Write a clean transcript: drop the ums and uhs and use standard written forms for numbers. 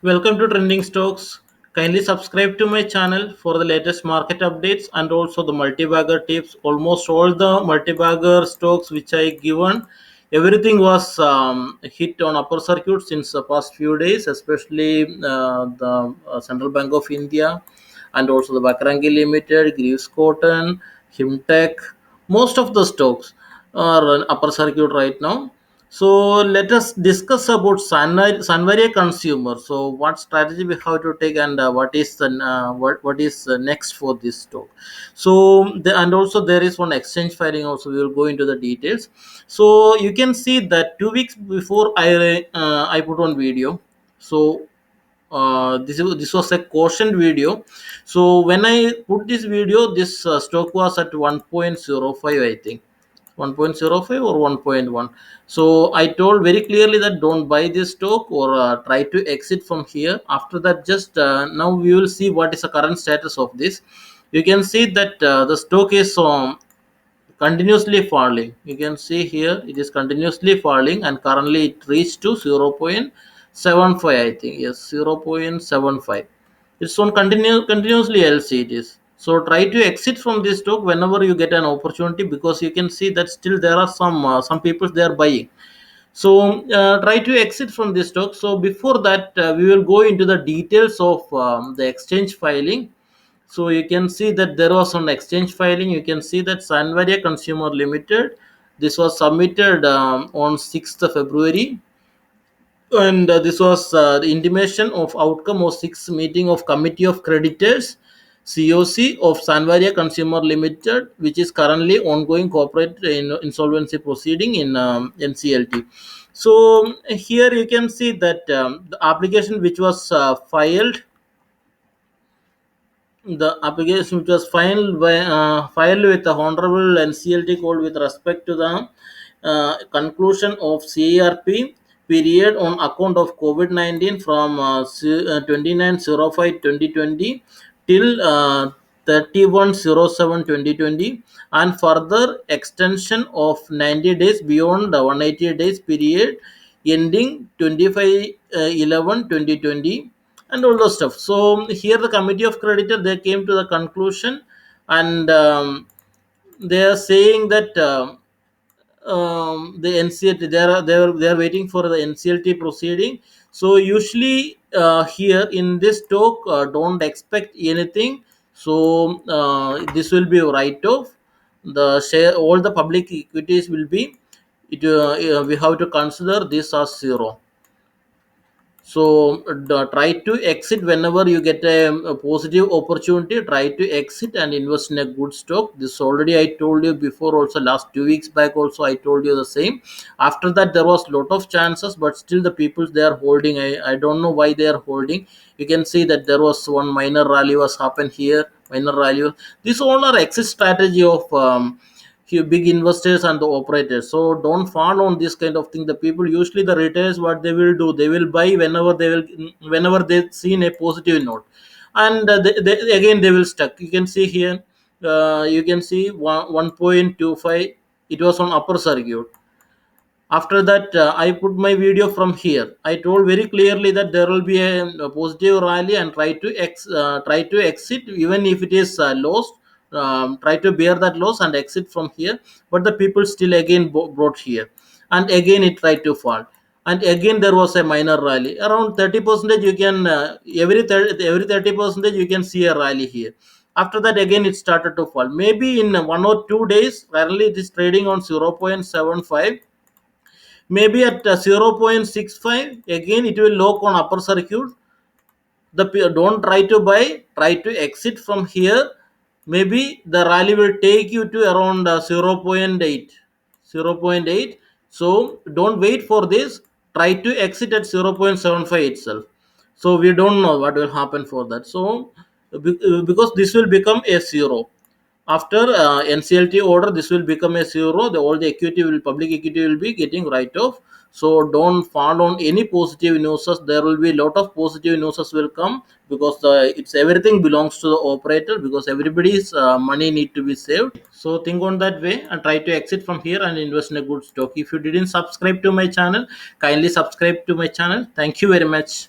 Welcome to Trending Stocks. Kindly subscribe to my channel for the latest market updates and also the multi-bagger tips. Almost all the multi-bagger stocks which I given, everything was hit on upper circuit since the past few days, especially the Central Bank of India and also the Bakarangi Limited, Greaves Cotton, Himtech. Most of the stocks are on upper circuit right now. So let us discuss about Sanvaria consumer. So what strategy we have to take and what is next for this stock. And also there is one exchange filing. Also we will go into the details. So you can see that 2 weeks before I put on video. So this was a caution video. So when I put this video, this stock was at 1.05, I think 1.05 or 1.1. So I told very clearly that don't buy this stock or try to exit from here. After that, just now we will see what is the current status of this. You can see that the stock is continuously falling. You can see here it is continuously falling and currently it reached to 0.75, I think. Yes, 0.75. It's on continuously LC it is. So try to exit from this stock whenever you get an opportunity, because you can see that still there are some people they are buying. So try to exit from this stock. So before that, we will go into the details of the exchange filing. So you can see that there was an exchange filing. You can see that Sanvaria Consumer Limited. This was submitted on 6th of February, and this was the intimation of outcome of sixth meeting of Committee of Creditors (COC) of Sanvaria Consumer Limited, which is currently ongoing corporate insolvency proceeding in NCLT. So here you can see that the application which was filed with the Honorable NCLT Court with respect to the conclusion of CARP period on account of COVID-19 from 29/05/2020 till 31/07/2020, and further extension of 90 days beyond the 180 days period ending 25/11/2020, and all those stuff. So here the committee of creditor they came to the conclusion, and they are saying that the NCLT they are waiting for the NCLT proceeding. So usually here in this talk, don't expect anything. So this will be a write off. The share all the public equities will be it. We have to consider this as zero. So try to exit whenever you get a positive opportunity. Try to exit and invest in a good stock. This already I told you before. Also last 2 weeks back, also I told you the same. After that there was lot of chances, but still the people they are holding. I don't know why they are holding. You can see that there was one minor rally was happened here. Minor rally. This all are exit strategy of big investors and the operators. So don't fall on this kind of thing. The people usually the retailers what they will do, they will buy whenever they see in a positive note, and again they will stuck. You can see here, you can see 1.25. It was on upper circuit. After that, I put my video from here. I told very clearly that there will be a positive rally, and try to exit even if it is lost. Try to bear that loss and exit from here. But the people still again brought here, and again it tried to fall, and again there was a minor rally around 30%. You can every 30% you can see a rally here. After that again it started to fall. Maybe in 1 or 2 days, currently it is trading on 0.75. Maybe at 0.65 again it will lock on upper circuit. Don't try to buy, try to exit from here. Maybe the rally will take you to around 0.8. So don't wait for this. Try to exit at 0.75 itself. So we don't know what will happen for that. So because this will become a zero after NCLT order, this will become a zero. All the equity will public equity will be getting write off. So don't fall on any positive news. There will be a lot of positive news will come, because it's everything belongs to the operator, because everybody's money need to be saved. So think on that way and try to exit from here and invest in a good stock. If you didn't subscribe to my channel, kindly subscribe to my channel. Thank you very much.